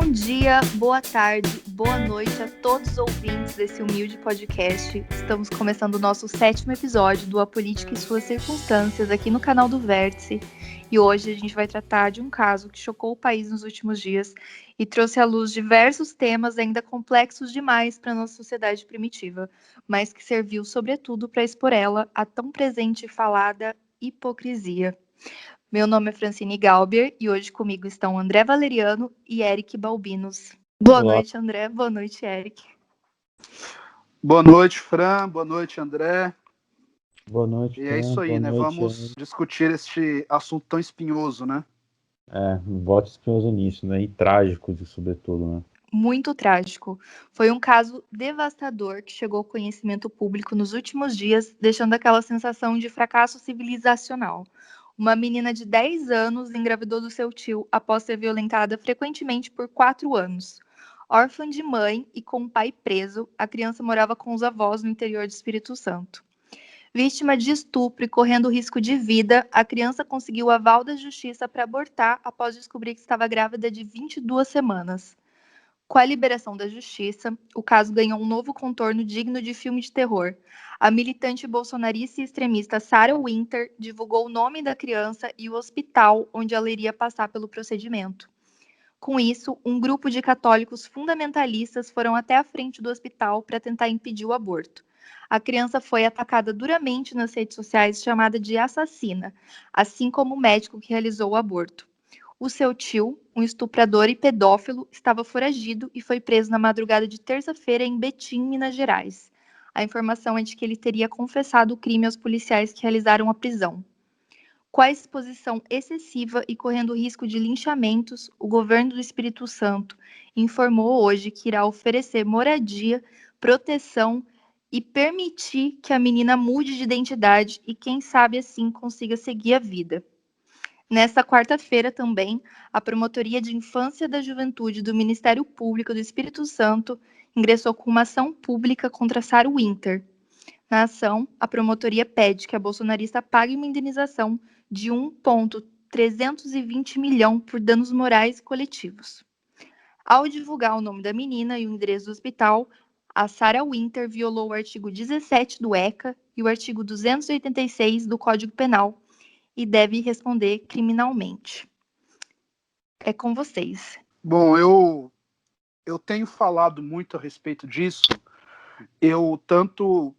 Bom dia, boa tarde, boa noite a todos os ouvintes desse humilde podcast. Estamos começando o nosso 7º episódio do A Política e Suas Circunstâncias aqui no canal do Vértice. E hoje a gente vai tratar de um caso que chocou o país nos últimos dias e trouxe à luz diversos temas ainda complexos demais para a nossa sociedade primitiva, mas que serviu sobretudo para expor ela a tão presente e falada hipocrisia. Meu nome é Francine Galbier e hoje comigo estão André Valeriano e Eric Balbinos. Boa Olá. noite, André. Boa noite, Eric. Boa noite, Fran. Boa noite, André. Boa noite, E Fran. é isso aí, Boa né? noite, Vamos discutir este assunto tão espinhoso, né? um voto espinhoso nisso, né? E trágico, sobretudo, né? Muito trágico. Foi um caso devastador que chegou ao conhecimento público nos últimos dias, deixando aquela sensação de fracasso civilizacional. Uma menina de 10 anos engravidou do seu tio após ser violentada frequentemente por 4 anos. Órfã de mãe e com o pai preso, a criança morava com os avós no interior do Espírito Santo. Vítima de estupro e correndo risco de vida, a criança conseguiu o aval da justiça para abortar após descobrir que estava grávida de 22 semanas. Com a liberação da justiça, o caso ganhou um novo contorno digno de filme de terror. A militante bolsonarista e extremista Sarah Winter divulgou o nome da criança e o hospital onde ela iria passar pelo procedimento. Com isso, um grupo de católicos fundamentalistas foram até a frente do hospital para tentar impedir o aborto. A criança foi atacada duramente nas redes sociais, chamada de assassina, assim como o médico que realizou o aborto. O seu tio, um estuprador e pedófilo, estava foragido e foi preso na madrugada de terça-feira em Betim, Minas Gerais. A informação é de que ele teria confessado o crime aos policiais que realizaram a prisão. Com a exposição excessiva e correndo risco de linchamentos, o governo do Espírito Santo informou hoje que irá oferecer moradia, proteção e permitir que a menina mude de identidade e, quem sabe assim, consiga seguir a vida. Nesta quarta-feira também, a Promotoria de Infância e da Juventude do Ministério Público do Espírito Santo ingressou com uma ação pública contra Sarah Winter. Na ação, a promotoria pede que a bolsonarista pague uma indenização de 1,320 milhão por danos morais coletivos. Ao divulgar o nome da menina e o endereço do hospital, a Sarah Winter violou o artigo 17 do ECA e o artigo 286 do Código Penal, e deve responder criminalmente. É com vocês. Bom, eu tenho falado muito a respeito disso. Eu tanto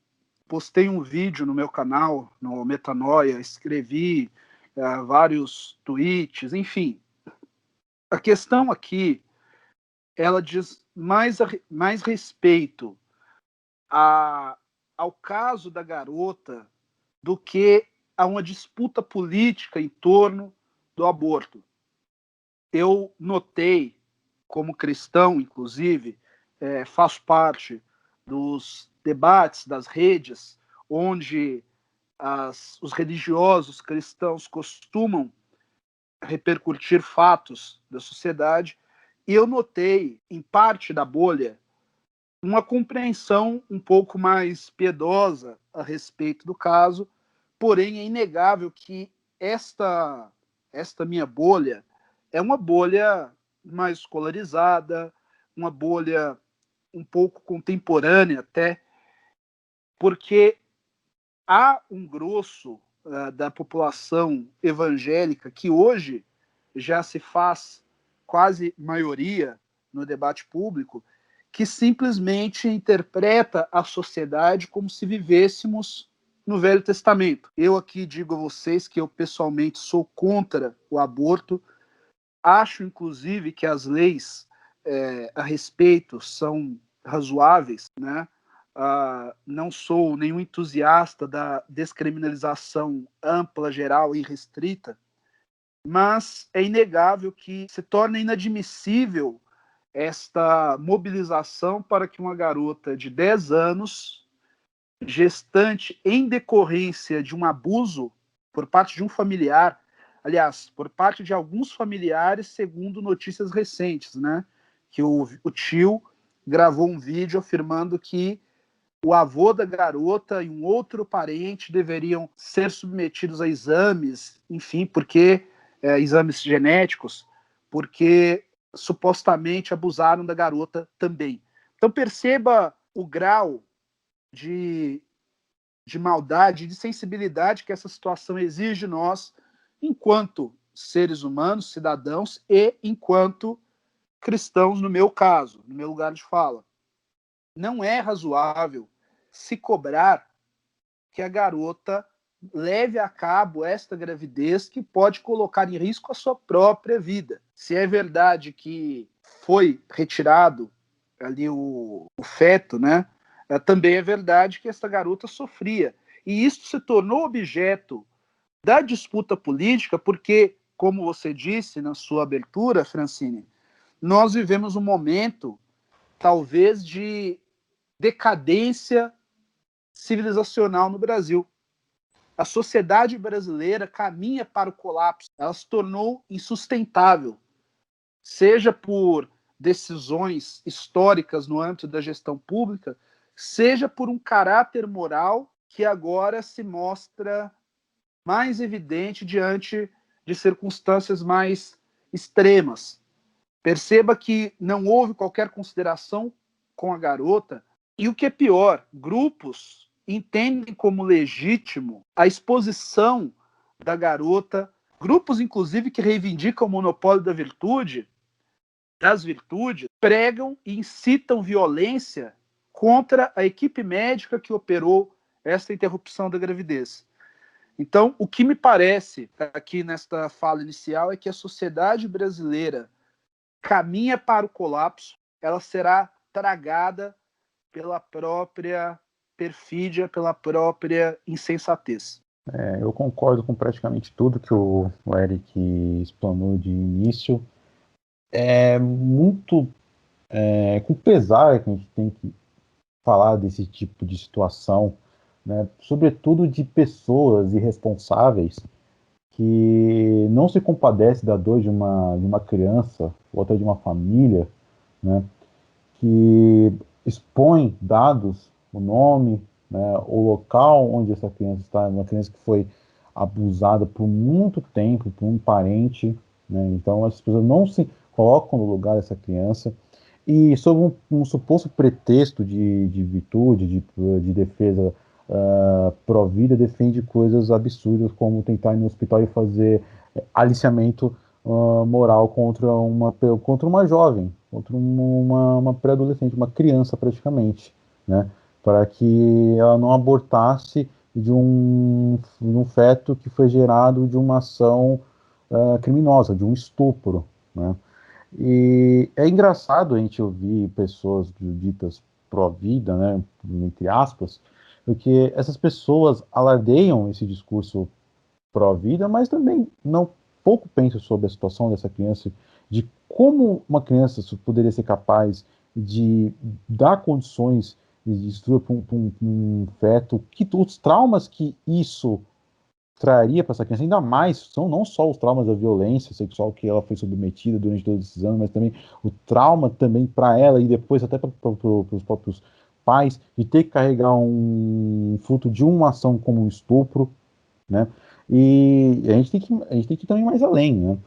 postei um vídeo no meu canal, no Metanoia, escrevi vários tweets, enfim. A questão aqui, ela diz mais respeito ao caso da garota do que a uma disputa política em torno do aborto. Eu notei, como cristão, inclusive, faço parte dos debates das redes, onde os religiosos cristãos costumam repercutir fatos da sociedade, e eu notei, em parte da bolha, uma compreensão um pouco mais piedosa a respeito do caso, porém é inegável que esta minha bolha é uma bolha mais escolarizada, uma bolha um pouco contemporânea até, porque há um grosso da população evangélica que hoje já se faz quase maioria no debate público, que simplesmente interpreta a sociedade como se vivêssemos no Velho Testamento. Eu aqui digo a vocês que eu pessoalmente sou contra o aborto, acho inclusive que as leis a respeito são razoáveis, né? Não sou nenhum entusiasta da descriminalização ampla, geral e restrita, mas é inegável que se torna inadmissível esta mobilização para que uma garota de 10 anos, gestante em decorrência de um abuso por parte de um familiar, aliás, por parte de alguns familiares, segundo notícias recentes, né, que o tio gravou um vídeo afirmando que o avô da garota e um outro parente deveriam ser submetidos a exames, enfim, porque exames genéticos, porque supostamente abusaram da garota também. Então perceba o grau de maldade, de sensibilidade que essa situação exige de nós, enquanto seres humanos, cidadãos e enquanto cristãos, no meu caso, no meu lugar de fala. Não é razoável se cobrar que a garota leve a cabo esta gravidez que pode colocar em risco a sua própria vida. Se é verdade que foi retirado ali o feto, né? Também é verdade que esta garota sofria. E isso se tornou objeto da disputa política porque, como você disse na sua abertura, Francine, nós vivemos um momento, talvez, de decadência civilizacional no Brasil. A sociedade brasileira caminha para o colapso. Ela se tornou insustentável, seja por decisões históricas no âmbito da gestão pública, seja por um caráter moral que agora se mostra mais evidente diante de circunstâncias mais extremas. Perceba que não houve qualquer consideração com a garota, e o que é pior, grupos entendem como legítimo a exposição da garota, grupos inclusive que reivindicam o monopólio da virtude, das virtudes, pregam e incitam violência contra a equipe médica que operou esta interrupção da gravidez. Então, o que me parece aqui nesta fala inicial é que a sociedade brasileira caminha para o colapso, ela será tragada pela própria perfídia, pela própria insensatez. Eu concordo com praticamente tudo que o Eric explanou de início. É muito com pesar que a gente tem que falar desse tipo de situação, né? Sobretudo de pessoas irresponsáveis que não se compadecem da dor de uma criança ou até de uma família, né? Que expõe dados, o nome, né, o local onde essa criança está, uma criança que foi abusada por muito tempo por um parente, né? Então as pessoas não se colocam no lugar dessa criança e sob um suposto pretexto de virtude, de defesa pró-vida, defende coisas absurdas como tentar ir no hospital e fazer aliciamento moral contra uma jovem, contra uma pré-adolescente, uma criança praticamente, né? Para que ela não abortasse de um feto que foi gerado de uma ação criminosa, de um estupro, né? E é engraçado a gente ouvir pessoas ditas pró-vida, né, entre aspas, porque essas pessoas alardeiam esse discurso pró-vida, mas também não pouco pensam sobre a situação dessa criança, de como uma criança poderia ser capaz de dar condições de estrutura para um feto, que os traumas que isso traria para essa criança, ainda mais, são não só os traumas da violência sexual que ela foi submetida durante todos esses anos, mas também o trauma também para ela e depois até para os próprios pais, de ter que carregar um fruto de uma ação como um estupro, né? E a gente tem que ir também mais além, né?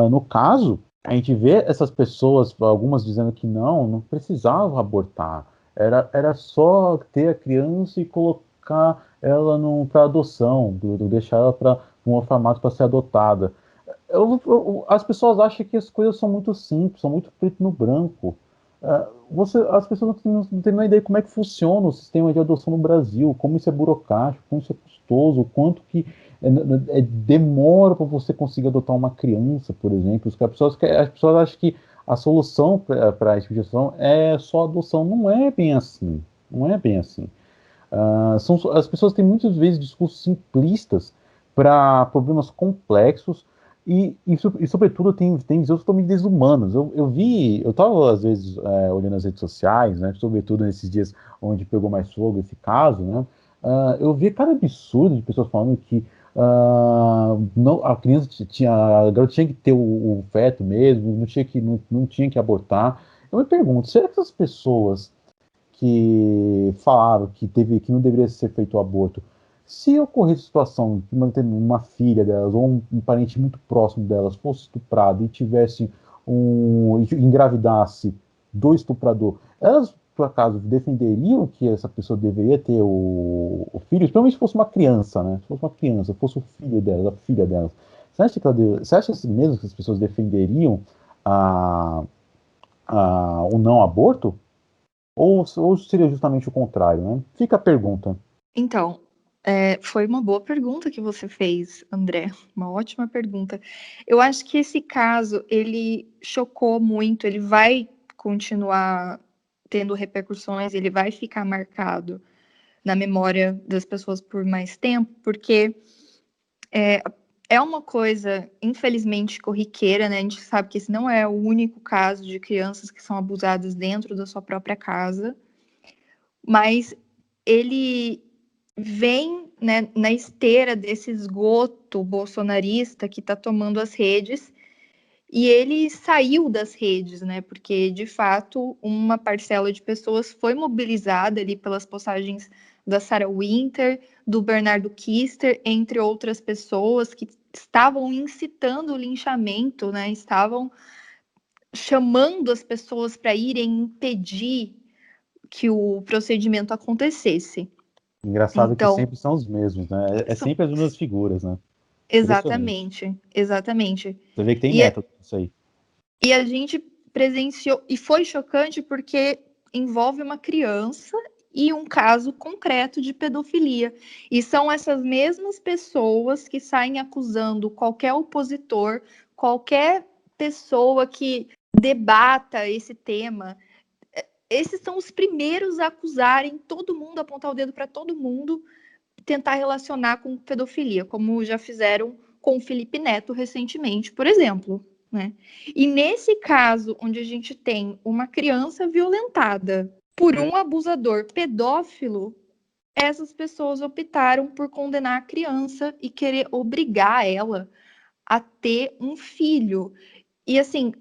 No caso, a gente vê essas pessoas, algumas dizendo que não precisava abortar, era só ter a criança e colocar ela para adoção, deixar ela para um orfanato para ser adotada. As pessoas acham que as coisas são muito simples, são muito preto no branco. As pessoas não têm uma ideia de como é que funciona o sistema de adoção no Brasil, como isso é burocrático, como isso é custoso, o quanto que demora para você conseguir adotar uma criança, por exemplo. As pessoas acham que a solução para a instituição é só adoção. Não é bem assim. Não é bem assim. As pessoas têm muitas vezes discursos simplistas para problemas complexos e sobretudo, tem visões totalmente desumanas. Eu estava, às vezes, olhando as redes sociais, né, sobretudo nesses dias onde pegou mais fogo esse caso, né, eu vi cada absurdo de pessoas falando que não, a garota tinha que ter o feto mesmo, não tinha que abortar. Eu me pergunto, será que essas pessoas que falaram que não deveria ser feito o aborto, se ocorresse situação de uma filha delas ou um parente muito próximo delas fosse estuprado e tivesse engravidasse do estuprador, elas, por acaso, defenderiam que essa pessoa deveria ter o filho? Principalmente se fosse uma criança, né? Se fosse uma criança, fosse o filho dela, a filha delas. Você acha mesmo que as pessoas defenderiam o não aborto? Ou seria justamente o contrário, né? Fica a pergunta. Então, foi uma boa pergunta que você fez, André. Uma ótima pergunta. Eu acho que esse caso, ele chocou muito, ele vai continuar tendo repercussões, ele vai ficar marcado na memória das pessoas por mais tempo, porque é uma coisa, infelizmente, corriqueira, né? A gente sabe que esse não é o único caso de crianças que são abusadas dentro da sua própria casa, mas ele vem, né, na esteira desse esgoto bolsonarista que está tomando as redes, e ele saiu das redes, né, porque, de fato, uma parcela de pessoas foi mobilizada ali pelas postagens da Sarah Winter, do Bernardo Kister, entre outras pessoas que estavam incitando o linchamento, né, estavam chamando as pessoas para irem impedir que o procedimento acontecesse. Engraçado que Então, sempre são os mesmos, né? É sempre as mesmas figuras, né? exatamente. Você vê que tem E, método isso aí. e a gente presenciou, e foi chocante porque envolve uma criança e um caso concreto de pedofilia. E são essas mesmas pessoas que saem acusando qualquer opositor, qualquer pessoa que debata esse tema. Esses são os primeiros a acusarem todo mundo, apontar o dedo para todo mundo, tentar relacionar com pedofilia, como já fizeram com o Felipe Neto recentemente, por exemplo. Né? E nesse caso, onde a gente tem uma criança violentada por um abusador pedófilo, essas pessoas optaram por condenar a criança e querer obrigar ela a ter um filho. E assim,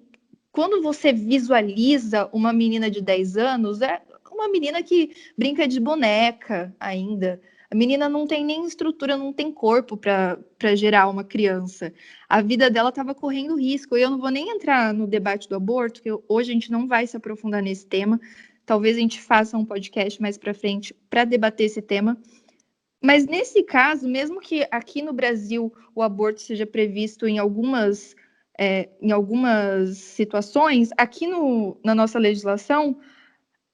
quando você visualiza uma menina de 10 anos, é uma menina que brinca de boneca ainda. A menina não tem nem estrutura, não tem corpo para gerar uma criança. A vida dela estava correndo risco. E eu não vou nem entrar no debate do aborto, que hoje a gente não vai se aprofundar nesse tema. Talvez a gente faça um podcast mais para frente para debater esse tema. Mas nesse caso, mesmo que aqui no Brasil o aborto seja previsto em algumas situações, aqui na nossa legislação,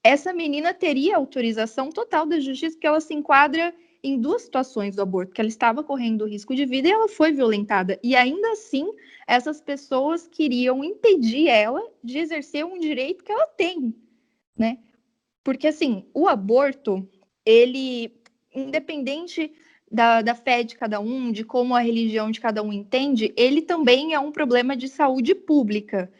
essa menina teria autorização total da justiça, porque ela se enquadra em duas situações do aborto, que ela estava correndo risco de vida e ela foi violentada. E ainda assim, essas pessoas queriam impedir ela de exercer um direito que ela tem, né? Porque, assim, o aborto, ele, independente da fé de cada um, de como a religião de cada um entende, ele também é um problema de saúde pública.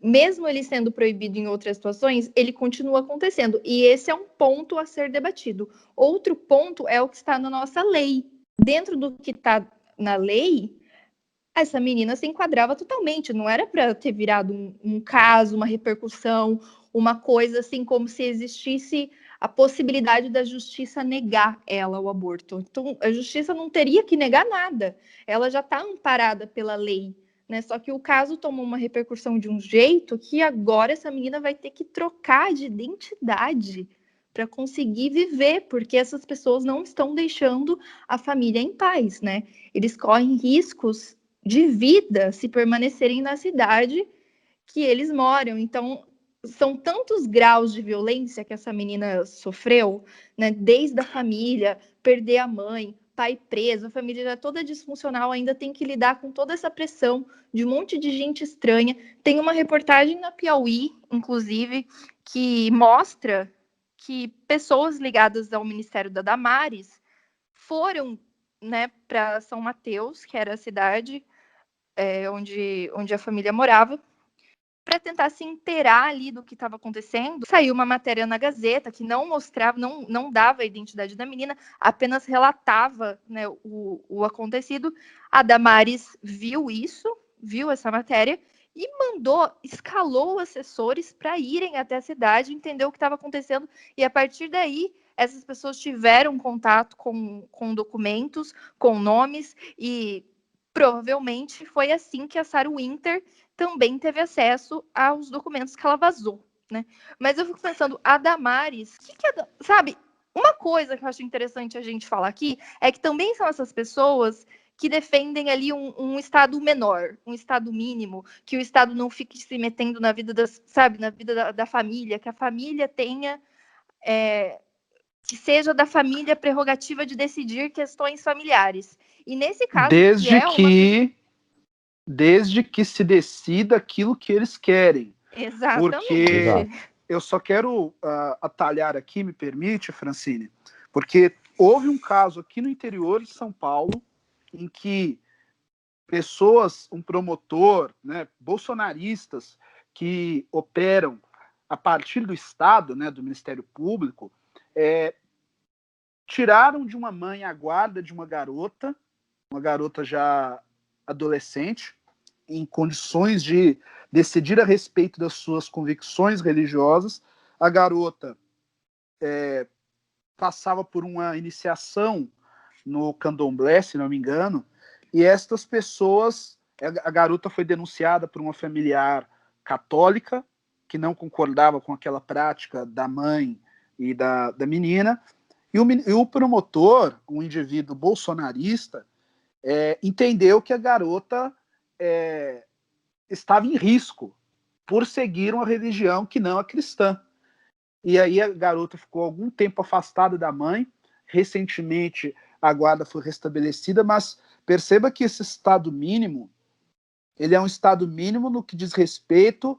Mesmo ele sendo proibido em outras situações, ele continua acontecendo. E esse é um ponto a ser debatido. Outro ponto é o que está na nossa lei. Dentro do que está na lei, essa menina se enquadrava totalmente. Não era para ter virado um caso, uma repercussão, uma coisa assim, como se existisse a possibilidade da justiça negar ela o aborto. Então, a justiça não teria que negar nada. Ela já está amparada pela lei. Né? Só que o caso tomou uma repercussão de um jeito que agora essa menina vai ter que trocar de identidade para conseguir viver, porque essas pessoas não estão deixando a família em paz, né? Eles correm riscos de vida se permanecerem na cidade que eles moram. Então, são tantos graus de violência que essa menina sofreu, né? Desde a família, perder a mãe, pai preso, a família já toda disfuncional, ainda tem que lidar com toda essa pressão de um monte de gente estranha. Tem uma reportagem na Piauí, inclusive, que mostra que pessoas ligadas ao Ministério da Damares foram, né, para São Mateus, que era a cidade onde a família morava, para tentar se inteirar ali do que estava acontecendo. Saiu uma matéria na Gazeta que não mostrava, não dava a identidade da menina, apenas relatava, né, o acontecido. A Damares viu isso, viu essa matéria e escalou assessores para irem até a cidade, entender o que estava acontecendo, e a partir daí essas pessoas tiveram contato com documentos, com nomes, e provavelmente foi assim que a Sarah Winter também teve acesso aos documentos que ela vazou, né? Mas eu fico pensando, a Damares, sabe? Uma coisa que eu acho interessante a gente falar aqui é que também são essas pessoas que defendem ali um Estado menor, um Estado mínimo, que o Estado não fique se metendo na vida na vida da família, que a família tenha, que seja da família a prerrogativa de decidir questões familiares. E nesse caso, desde que se decida aquilo que eles querem. Exatamente. Porque eu só quero atalhar aqui, me permite, Francine, porque houve um caso aqui no interior de São Paulo em que pessoas, um promotor, né, bolsonaristas que operam a partir do Estado, né, do Ministério Público, tiraram de uma mãe a guarda de uma garota já adolescente, em condições de decidir a respeito das suas convicções religiosas. A garota passava por uma iniciação no candomblé, se não me engano, e estas pessoas, a garota foi denunciada por uma familiar católica que não concordava com aquela prática da mãe e da menina, e o promotor, um indivíduo bolsonarista, entendeu que a garota estava em risco por seguir uma religião que não a cristã. E aí a garota ficou algum tempo afastada da mãe. Recentemente a guarda foi restabelecida, mas perceba que esse estado mínimo, ele é um estado mínimo no que diz respeito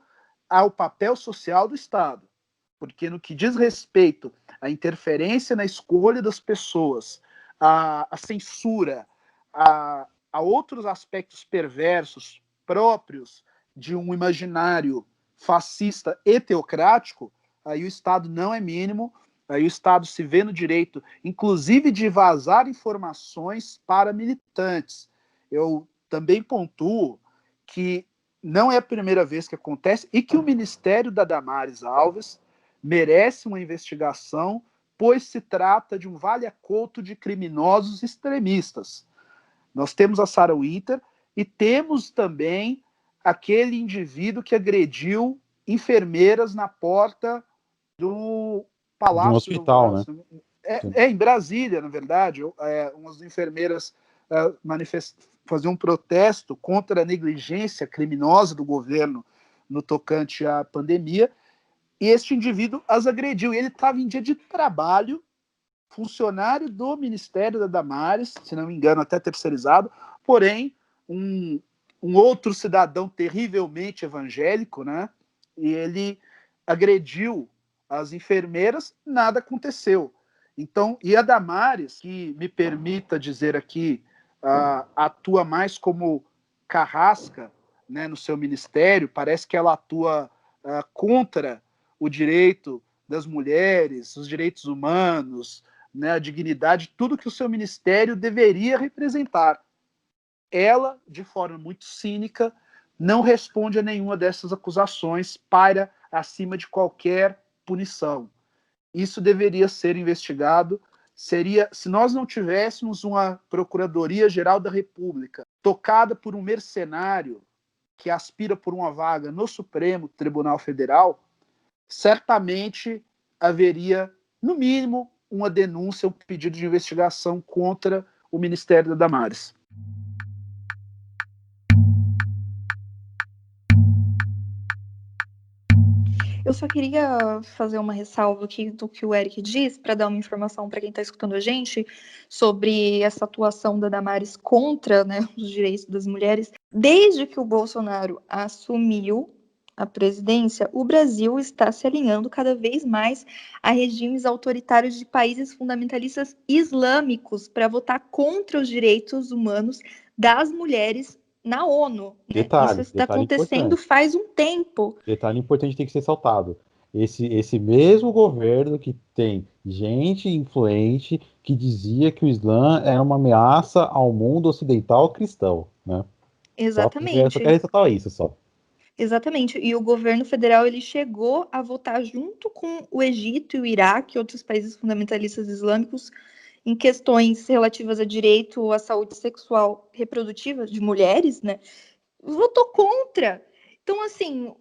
ao papel social do Estado. Porque no que diz respeito à interferência na escolha das pessoas, à censura, a outros aspectos perversos próprios de um imaginário fascista e teocrático, aí o Estado não é mínimo, aí o Estado se vê no direito, inclusive, de vazar informações para militantes. Eu também pontuo que não é a primeira vez que acontece e que o Ministério da Damares Alves merece uma investigação, pois se trata de um vale-acolto de criminosos extremistas. Nós temos a Sarah Winter e temos também aquele indivíduo que agrediu enfermeiras na porta do Palácio. De um hospital, né? Em Brasília, na verdade. Umas enfermeiras faziam um protesto contra a negligência criminosa do governo no tocante à pandemia, e este indivíduo as agrediu. Ele estava em dia de trabalho, funcionário do Ministério da Damares, se não me engano, até terceirizado, porém, um outro cidadão terrivelmente evangélico, né? E ele agrediu as enfermeiras, nada aconteceu. Então, e a Damares, que me permita dizer aqui, atua mais como carrasca, né, no seu ministério, parece que ela atua contra o direito das mulheres, os direitos humanos, né, a dignidade, tudo que o seu ministério deveria representar. Ela, de forma muito cínica, não responde a nenhuma dessas acusações, paira acima de qualquer punição. Isso deveria ser investigado. Se nós não tivéssemos uma Procuradoria-Geral da República tocada por um mercenário que aspira por uma vaga no Supremo Tribunal Federal, certamente haveria, no mínimo, uma denúncia, um pedido de investigação contra o Ministério da Damares. Eu só queria fazer uma ressalva aqui do que o Eric diz, para dar uma informação para quem está escutando a gente, sobre essa atuação da Damares contra, né, os direitos das mulheres. Desde que o Bolsonaro assumiu a presidência, o Brasil está se alinhando cada vez mais a regimes autoritários de países fundamentalistas islâmicos para votar contra os direitos humanos das mulheres na ONU. Detalhe, Isso está acontecendo faz um tempo. Detalhe importante tem que ser saltado. Esse mesmo governo que tem gente influente que dizia que o Islã era uma ameaça ao mundo ocidental cristão, né? Exatamente. Só quero ressaltar isso, só. Exatamente. E o governo federal ele chegou a votar junto com o Egito e o Iraque e outros países fundamentalistas islâmicos em questões relativas a direito à saúde sexual reprodutiva de mulheres, né, votou contra. Então, assim,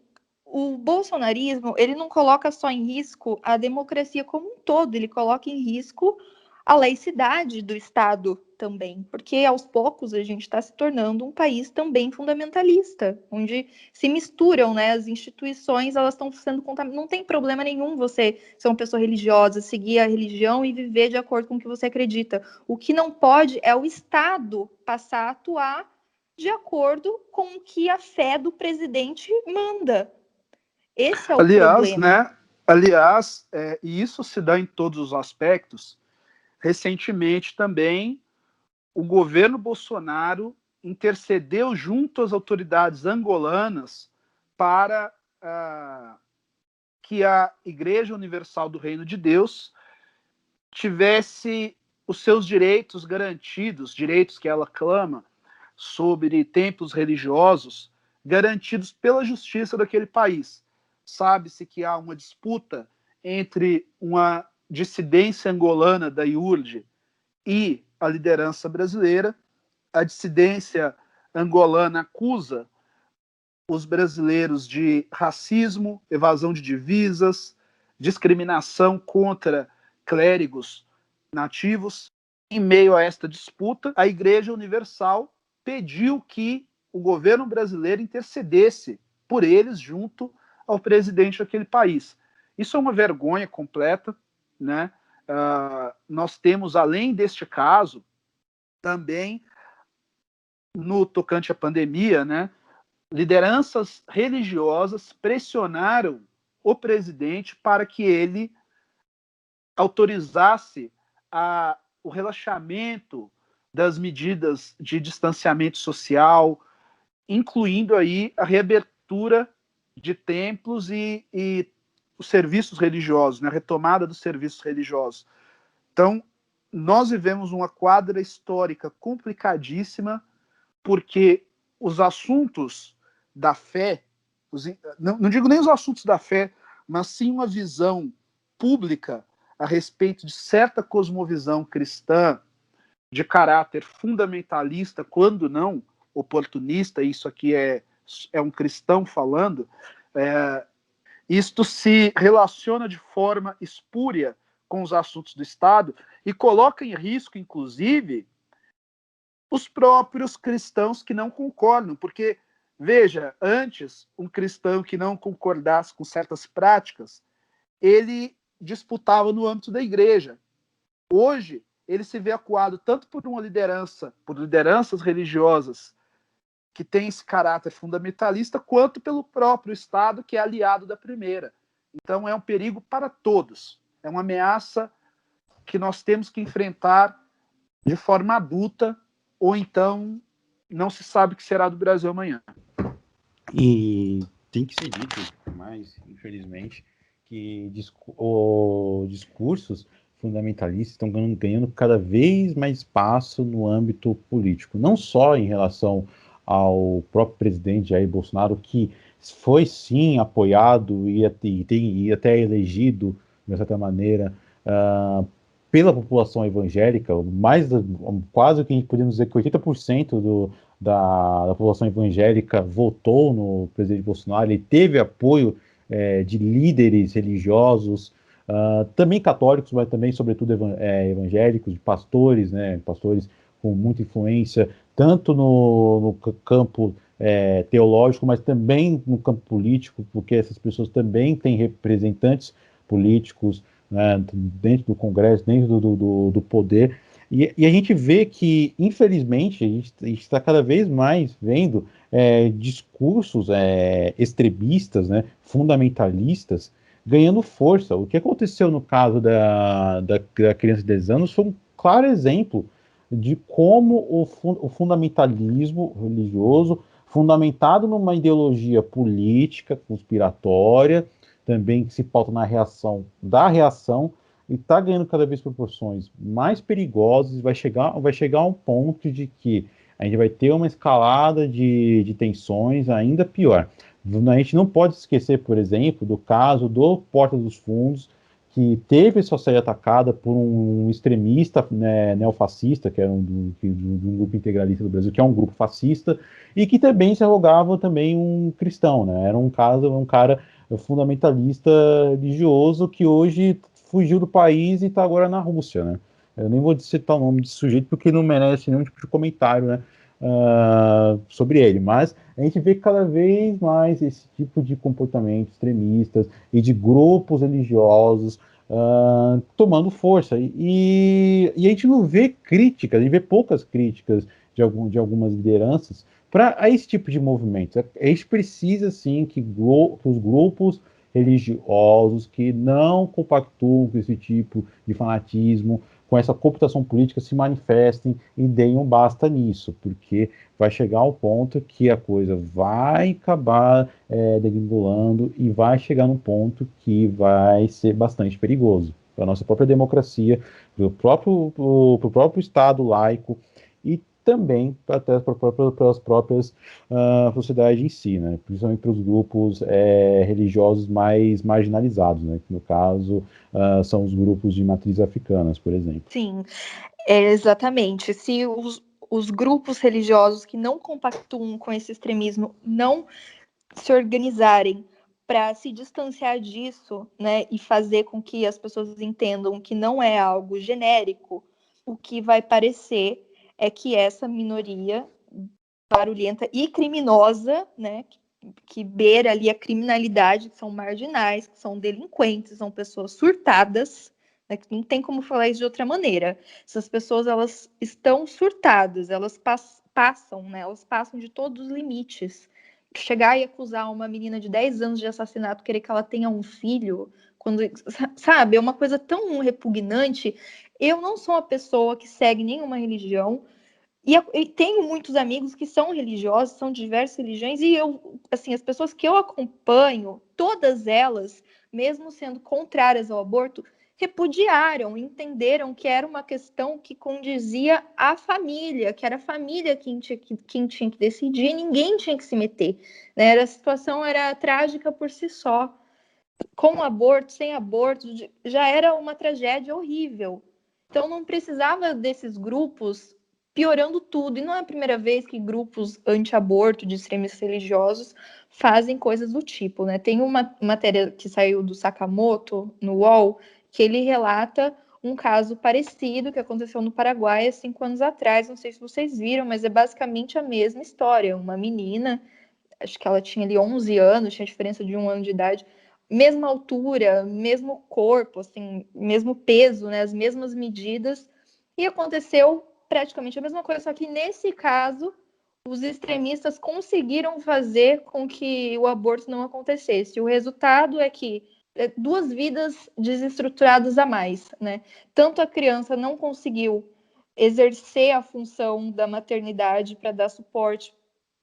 o bolsonarismo, ele não coloca só em risco a democracia como um todo, ele coloca em risco a laicidade do Estado também, porque aos poucos a gente está se tornando um país também fundamentalista, onde se misturam, né, as instituições, elas estão sendo contaminadas. Não tem problema nenhum você ser uma pessoa religiosa, seguir a religião e viver de acordo com o que você acredita. O que não pode é o Estado passar a atuar de acordo com o que a fé do presidente manda. Esse é o problema. Né? E isso se dá em todos os aspectos. Recentemente também, o governo Bolsonaro intercedeu junto às autoridades angolanas para que a Igreja Universal do Reino de Deus tivesse os seus direitos garantidos, direitos que ela clama sobre templos religiosos, garantidos pela justiça daquele país. Sabe-se que há uma disputa entre uma dissidência angolana da IURD e a liderança brasileira. A dissidência angolana acusa os brasileiros de racismo, evasão de divisas, discriminação contra clérigos nativos. Em meio a esta disputa, a Igreja Universal pediu que o governo brasileiro intercedesse por eles junto ao presidente daquele país. Isso é uma vergonha completa, né? Nós temos, além deste caso, também no tocante à pandemia, né, lideranças religiosas pressionaram o presidente para que ele autorizasse o relaxamento das medidas de distanciamento social, incluindo aí a reabertura de templos e os serviços religiosos, né, a retomada dos serviços religiosos. Então, nós vivemos uma quadra histórica complicadíssima, porque os assuntos da fé, não digo nem os assuntos da fé, mas sim uma visão pública a respeito de certa cosmovisão cristã de caráter fundamentalista, quando não oportunista, isso aqui é um cristão falando, isto se relaciona de forma espúria com os assuntos do Estado e coloca em risco, inclusive, os próprios cristãos que não concordam, porque, veja, antes, um cristão que não concordasse com certas práticas, ele disputava no âmbito da igreja. Hoje, ele se vê acuado tanto por uma liderança, por lideranças religiosas que tem esse caráter fundamentalista, quanto pelo próprio Estado, que é aliado da primeira. Então, é um perigo para todos. É uma ameaça que nós temos que enfrentar de forma adulta, ou então não se sabe o que será do Brasil amanhã. E tem que ser dito, mas, infelizmente, que os discursos fundamentalistas estão ganhando cada vez mais espaço no âmbito político, não só em relação ao próprio presidente Jair Bolsonaro, que foi sim apoiado e até elegido, de certa maneira, pela população evangélica, quase que podemos dizer que 80% da população evangélica votou no presidente Bolsonaro. Ele teve apoio de líderes religiosos, também católicos, mas também, sobretudo, evangélicos, de pastores, né, pastores com muita influência, tanto no campo teológico, mas também no campo político, porque essas pessoas também têm representantes políticos, né, dentro do Congresso, dentro do poder, e a gente vê que, infelizmente, a gente está cada vez mais vendo discursos extremistas, né, fundamentalistas, ganhando força. O que aconteceu no caso da criança de 10 anos foi um claro exemplo de como o fundamentalismo religioso, fundamentado numa ideologia política, conspiratória, também que se pauta na reação da reação, e está ganhando cada vez proporções mais perigosas, vai chegar a um ponto de que a gente vai ter uma escalada de tensões ainda pior. A gente não pode esquecer, por exemplo, do caso do Porta dos Fundos, que teve sua sede atacada por um extremista, né, neofascista, que era de um grupo integralista do Brasil, que é um grupo fascista, e que também se arrogava também um cristão, né? Era um cara fundamentalista religioso que hoje fugiu do país e está agora na Rússia, né? Eu nem vou citar o nome desse sujeito porque não merece nenhum tipo de comentário, né, sobre ele, mas a gente vê cada vez mais esse tipo de comportamento extremistas e de grupos religiosos tomando força. E a gente não vê críticas, a gente vê poucas críticas de algumas lideranças para esse tipo de movimento. A gente precisa, sim, que os grupos religiosos que não compactuam com esse tipo de fanatismo, com essa cooptação política, se manifestem e deem um basta nisso, porque vai chegar ao ponto que a coisa vai acabar degringolando e vai chegar num ponto que vai ser bastante perigoso para a nossa própria democracia, para o próprio Estado laico e também até para as próprias sociedades em si, né? Principalmente para os grupos religiosos mais marginalizados, né? Que no caso são os grupos de matriz africanas, por exemplo. Sim, exatamente. Se os grupos religiosos que não compactuam com esse extremismo não se organizarem para se distanciar disso, né, e fazer com que as pessoas entendam que não é algo genérico, o que vai parecer é que essa minoria barulhenta e criminosa, né, que beira ali a criminalidade, que são marginais, que são delinquentes, são pessoas surtadas, né, que não tem como falar isso de outra maneira. Essas pessoas, elas estão surtadas, elas passam, né, elas passam de todos os limites. Chegar e acusar uma menina de 10 anos de assassinato, querer que ela tenha um filho, quando, sabe, é uma coisa tão repugnante. Eu não sou uma pessoa que segue nenhuma religião, e tenho muitos amigos que são religiosos, são de diversas religiões, e eu, assim, as pessoas que eu acompanho, todas elas, mesmo sendo contrárias ao aborto, repudiaram, entenderam que era uma questão que condizia à família, que era a família quem tinha que decidir, ninguém tinha que se meter, né? A situação era trágica por si só. Com aborto, sem aborto, já era uma tragédia horrível. Então não precisava desses grupos piorando tudo. E não é a primeira vez que grupos anti-aborto, de extremistas religiosos, fazem coisas do tipo, né? Tem uma matéria que saiu do Sakamoto, no UOL, que ele relata um caso parecido que aconteceu no Paraguai há 5 anos atrás. Não sei se vocês viram, mas é basicamente a mesma história. Uma menina, acho que ela tinha ali 11 anos, tinha diferença de 1 ano de idade, mesma altura, mesmo corpo, assim, mesmo peso, né, as mesmas medidas, e aconteceu praticamente a mesma coisa, só que nesse caso os extremistas conseguiram fazer com que o aborto não acontecesse. O resultado é que 2 vidas desestruturadas a mais, né? Tanto a criança não conseguiu exercer a função da maternidade para dar suporte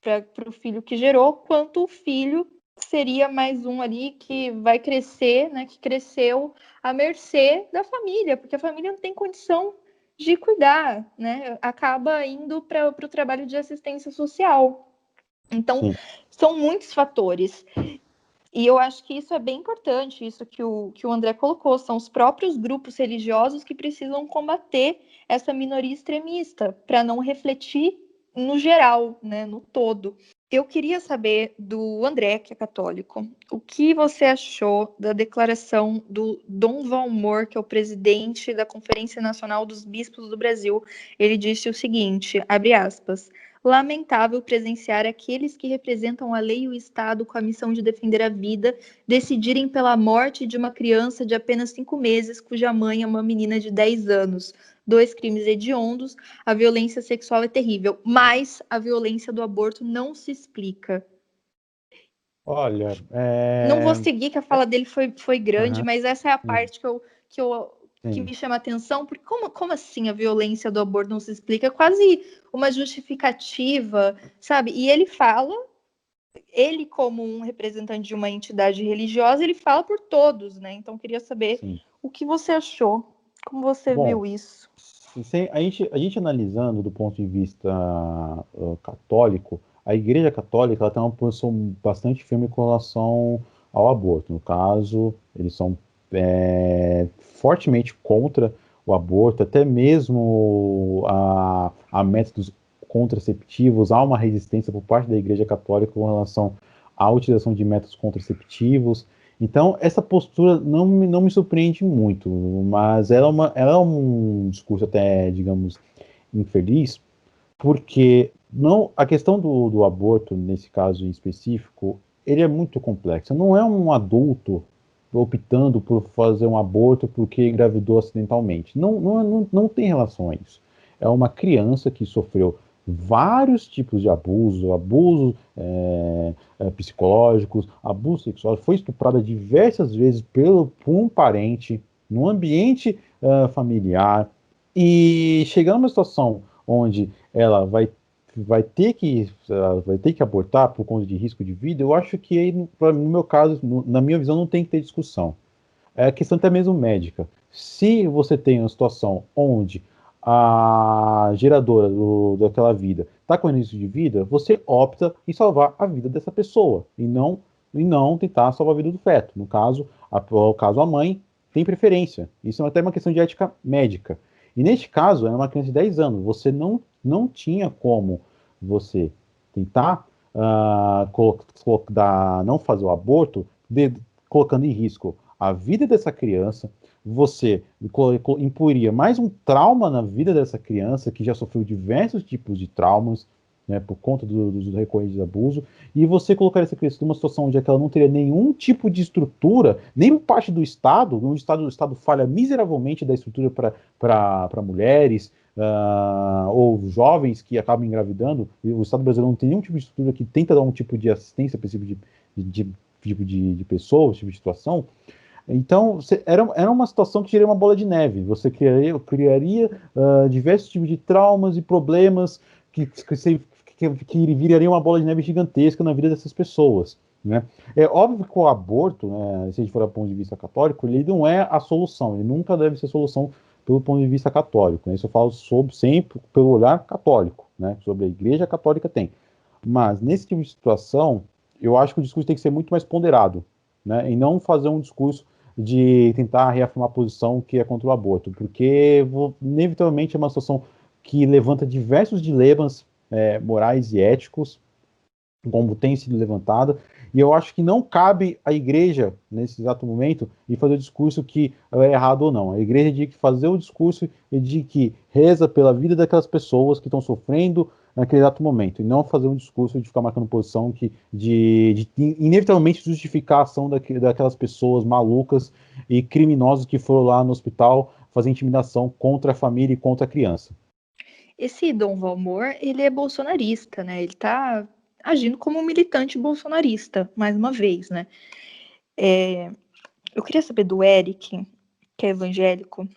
para o filho que gerou, quanto o filho seria mais um ali que vai crescer, né, que cresceu à mercê da família, porque a família não tem condição de cuidar, né, acaba indo para o trabalho de assistência social. Então, sim, são muitos fatores. E eu acho que isso é bem importante, isso que o André colocou, são os próprios grupos religiosos que precisam combater essa minoria extremista, para não refletir no geral, né, no todo. Eu queria saber do André, que é católico, o que você achou da declaração do Dom Valmor, que é o presidente da Conferência Nacional dos Bispos do Brasil. Ele disse o seguinte, abre aspas, lamentável presenciar aqueles que representam a lei e o Estado com a missão de defender a vida, decidirem pela morte de uma criança de apenas 5 meses, cuja mãe é uma menina de 10 anos. 2 crimes hediondos, a violência sexual é terrível, mas a violência do aborto não se explica. Olha, não vou seguir, que a fala dele foi grande, mas essa é a parte que me chama a atenção, porque como assim a violência do aborto não se explica? É quase uma justificativa, sabe? E ele fala, ele como um representante de uma entidade religiosa, ele fala por todos, né? Então queria saber o que você achou, como você viu isso. A gente analisando do ponto de vista católico, a Igreja Católica ela tem uma posição bastante firme com relação ao aborto. No caso, eles são fortemente contra o aborto, até mesmo a métodos contraceptivos. Há uma resistência por parte da Igreja Católica com relação à utilização de métodos contraceptivos. Então, essa postura não me surpreende muito, mas ela é um discurso até, digamos, infeliz, porque a questão do aborto, nesse caso em específico, ele é muito complexo. Não é um adulto optando por fazer um aborto porque engravidou acidentalmente. Não tem relação a isso. É uma criança que sofreu vários tipos de abusos psicológicos, abuso sexual, foi estuprada diversas vezes por um parente, no ambiente familiar, e chegando numa situação onde ela vai ter que abortar por conta de risco de vida, eu acho que aí, no meu caso, na minha visão, não tem que ter discussão. É questão até mesmo médica. Se você tem uma situação onde a geradora daquela vida está com risco de vida, você opta em salvar a vida dessa pessoa e não tentar salvar a vida do feto. No caso, a mãe tem preferência. Isso é até uma questão de ética médica. E neste caso, era uma criança de 10 anos. Você não tinha como você tentar não fazer o aborto, colocando em risco a vida dessa criança. Você impuria mais um trauma na vida dessa criança, que já sofreu diversos tipos de traumas, né, por conta dos recorrentes de abuso, e você colocar essa criança numa situação onde ela não teria nenhum tipo de estrutura, nem por parte do Estado, o Estado falha miseravelmente da estrutura para mulheres, ou jovens que acabam engravidando. E o Estado brasileiro não tem nenhum tipo de estrutura que tenta dar um tipo de assistência para esse tipo de pessoa, esse tipo de situação. Então, era uma situação que seria uma bola de neve. Você criaria diversos tipos de traumas e problemas que virariam uma bola de neve gigantesca na vida dessas pessoas, né? É óbvio que o aborto, né, se a gente for do ponto de vista católico, ele não é a solução, ele nunca deve ser solução pelo ponto de vista católico, né? Isso eu falo sempre pelo olhar católico, né? Sobre a Igreja Católica tem. Mas, nesse tipo de situação, eu acho que o discurso tem que ser muito mais ponderado, né? E não fazer um discurso de tentar reafirmar a posição que é contra o aborto, porque inevitavelmente é uma situação que levanta diversos dilemas morais e éticos, como tem sido levantada, e eu acho que não cabe à igreja, nesse exato momento, de fazer o discurso que é errado ou não. A igreja tem que fazer o discurso de que reza pela vida daquelas pessoas que estão sofrendo naquele exato momento, e não fazer um discurso de ficar marcando posição de inevitavelmente justificar a ação daquelas pessoas malucas e criminosos que foram lá no hospital fazer intimidação contra a família e contra a criança. Esse Dom Valmor, ele é bolsonarista, né? Ele tá agindo como um militante bolsonarista, mais uma vez, né? Eu queria saber do Eric, que é evangélico,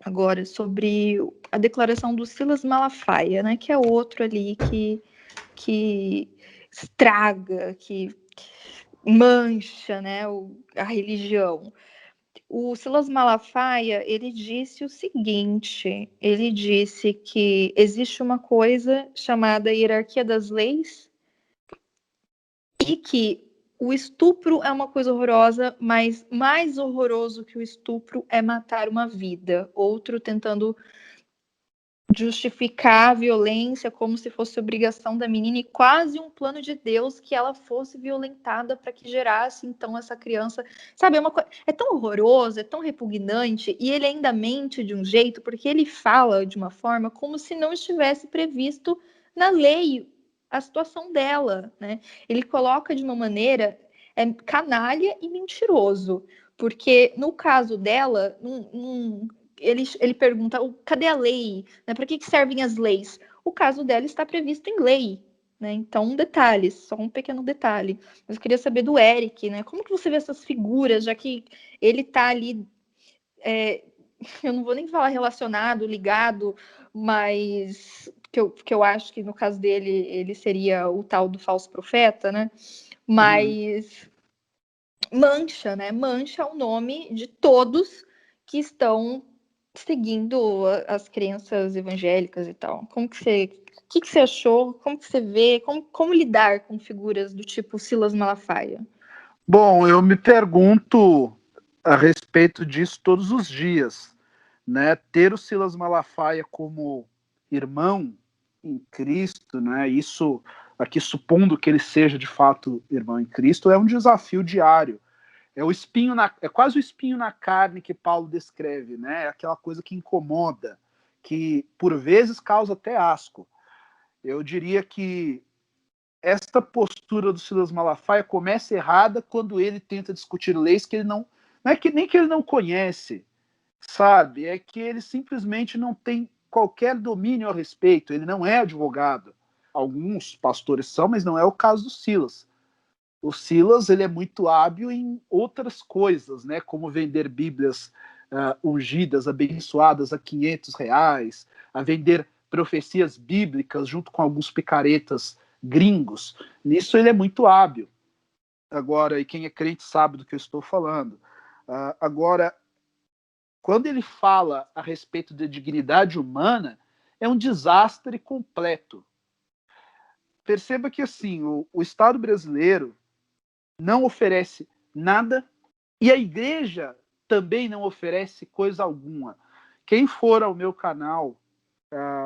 agora, sobre a declaração do Silas Malafaia, né? Que é outro ali que estraga, que mancha, né, a religião. O Silas Malafaia, ele disse o seguinte, ele disse que existe uma coisa chamada hierarquia das leis e que o estupro é uma coisa horrorosa, mas mais horroroso que o estupro é matar uma vida. Outro tentando justificar a violência como se fosse obrigação da menina e quase um plano de Deus que ela fosse violentada para que gerasse então essa criança, sabe, é tão horroroso, é tão repugnante, e ele ainda mente de um jeito, porque ele fala de uma forma como se não estivesse previsto na lei a situação dela, né? Ele coloca de uma maneira canalha e mentiroso, porque no caso dela, ele pergunta, cadê a lei? Né? Para que servem as leis? O caso dela está previsto em lei. Né? Então, um detalhe, só um pequeno detalhe. Mas eu queria saber do Eric, né? Como que você vê essas figuras, já que ele está ali, eu não vou nem falar relacionado, ligado, mas que eu acho que no caso dele, ele seria o tal do falso profeta, né? Mas mancha, né? Mancha o nome de todos que estão seguindo as crenças evangélicas e tal. O que você achou? Como que você vê? Como lidar com figuras do tipo Silas Malafaia? Bom, eu me pergunto a respeito disso todos os dias, né? Ter o Silas Malafaia como irmão em Cristo, né? Isso aqui supondo que ele seja de fato irmão em Cristo, é um desafio diário. É quase o espinho na carne que Paulo descreve, né? É aquela coisa que incomoda, que por vezes causa até asco. Eu diria que esta postura do Silas Malafaia começa errada quando ele tenta discutir leis que ele não é que nem que ele não conhece, sabe? É que ele simplesmente não tem qualquer domínio a respeito. Ele não é advogado. Alguns pastores são, mas não é o caso do Silas. O Silas, ele é muito hábil em outras coisas, né? Como vender Bíblias ungidas, abençoadas a R$ 500, a vender profecias bíblicas junto com alguns picaretas gringos. Nisso ele é muito hábil. Agora, e quem é crente sabe do que eu estou falando. Agora, quando ele fala a respeito da dignidade humana, é um desastre completo. Perceba que assim, o Estado brasileiro não oferece nada e a igreja também não oferece coisa alguma. Quem for ao meu canal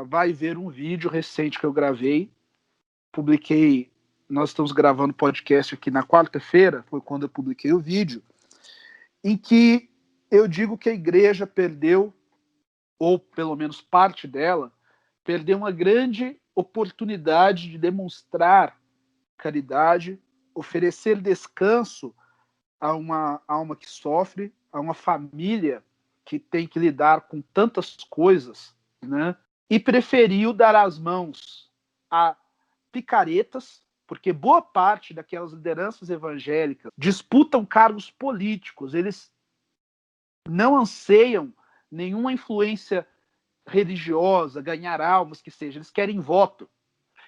vai ver um vídeo recente que eu gravei, publiquei, nós estamos gravando podcast aqui na quarta-feira, foi quando eu publiquei o vídeo, em que eu digo que a igreja perdeu, ou pelo menos parte dela, perdeu uma grande oportunidade de demonstrar caridade, oferecer descanso a uma alma que sofre, a uma família que tem que lidar com tantas coisas, né? E preferiu dar as mãos a picaretas, porque boa parte daquelas lideranças evangélicas disputam cargos políticos, eles não anseiam nenhuma influência religiosa, ganhar almas, que seja, eles querem voto.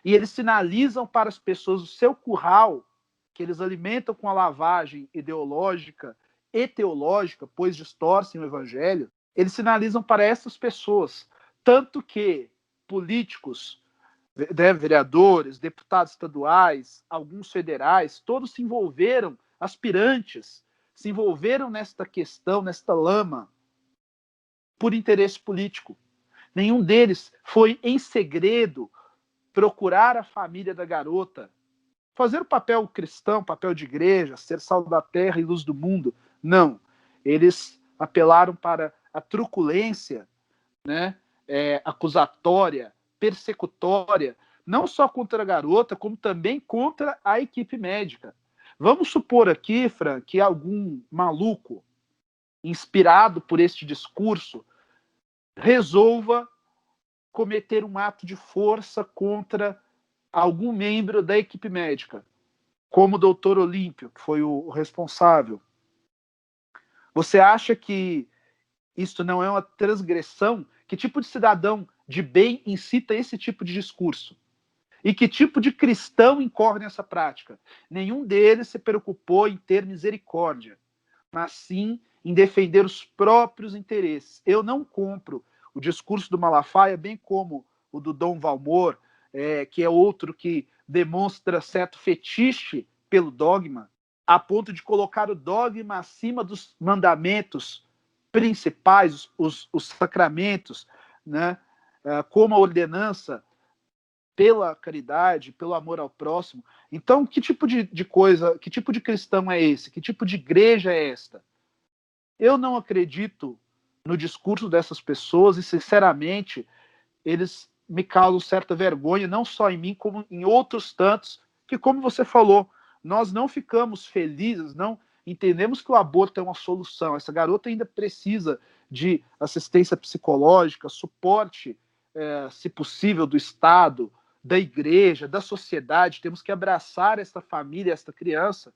E eles sinalizam para as pessoas o seu curral, que eles alimentam com a lavagem ideológica e teológica, pois distorcem o evangelho, eles sinalizam para essas pessoas. Tanto que políticos, vereadores, deputados estaduais, alguns federais, todos se envolveram, aspirantes, se envolveram nesta questão, nesta lama, por interesse político. Nenhum deles foi em segredo procurar a família da garota, fazer o papel cristão, papel de igreja, ser sal da terra e luz do mundo. Não. Eles apelaram para a truculência, né, acusatória, persecutória, não só contra a garota, como também contra a equipe médica. Vamos supor aqui, Fran, que algum maluco, inspirado por este discurso, resolva cometer um ato de força contra algum membro da equipe médica, como o doutor Olímpio, que foi o responsável. Você acha que isso não é uma transgressão? Que tipo de cidadão de bem incita esse tipo de discurso? E que tipo de cristão incorre nessa prática? Nenhum deles se preocupou em ter misericórdia, mas sim em defender os próprios interesses. Eu não compro o discurso do Malafaia, bem como o do Dom Valmor, que é outro que demonstra certo fetiche pelo dogma, a ponto de colocar o dogma acima dos mandamentos principais, os sacramentos, né? Como a ordenança pela caridade, pelo amor ao próximo. Então, que tipo de coisa, que tipo de cristão é esse? Que tipo de igreja é esta? Eu não acredito no discurso dessas pessoas e, sinceramente, eles me causam certa vergonha, não só em mim, como em outros tantos, que, como você falou, nós não ficamos felizes, não entendemos que o aborto é uma solução. Essa garota ainda precisa de assistência psicológica, suporte, se possível, do Estado, da igreja, da sociedade. Temos que abraçar essa família, essa criança.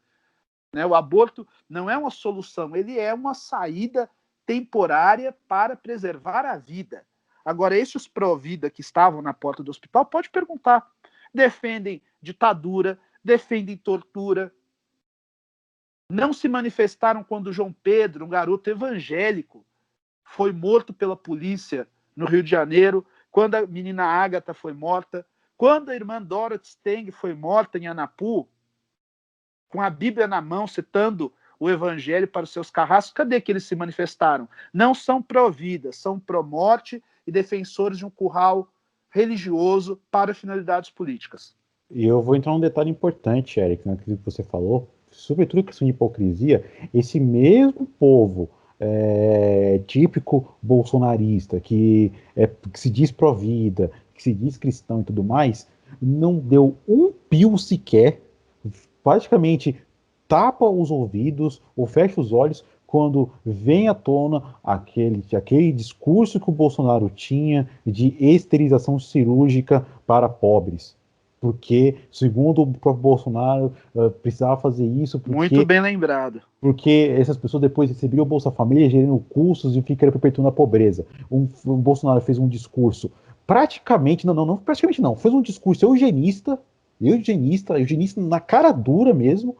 Né? O aborto não é uma solução, ele é uma saída temporária para preservar a vida. Agora, esses pró-vida que estavam na porta do hospital, pode perguntar. Defendem ditadura, defendem tortura. Não se manifestaram quando João Pedro, um garoto evangélico, foi morto pela polícia no Rio de Janeiro, quando a menina Ágata foi morta, quando a irmã Dorothy Steng foi morta em Anapu, com a Bíblia na mão, citando o evangelho para os seus carrascos. Cadê que eles se manifestaram? Não são pró-vida, são pró-morte e defensores de um curral religioso para finalidades políticas. E eu vou entrar num detalhe importante, Eric, naquilo que você falou, sobretudo a questão de hipocrisia. Esse mesmo povo típico bolsonarista, que se diz pró-vida, que se diz cristão e tudo mais, não deu um pio sequer, praticamente tapa os ouvidos ou fecha os olhos quando vem à tona aquele discurso que o Bolsonaro tinha de esterilização cirúrgica para pobres. Porque, segundo o próprio Bolsonaro, precisava fazer isso muito bem lembrado. Porque essas pessoas depois recebiam o Bolsa Família, gerando custos e ficariam perpetuando a pobreza. O Bolsonaro fez um discurso praticamente, praticamente não, fez um discurso eugenista na cara dura mesmo,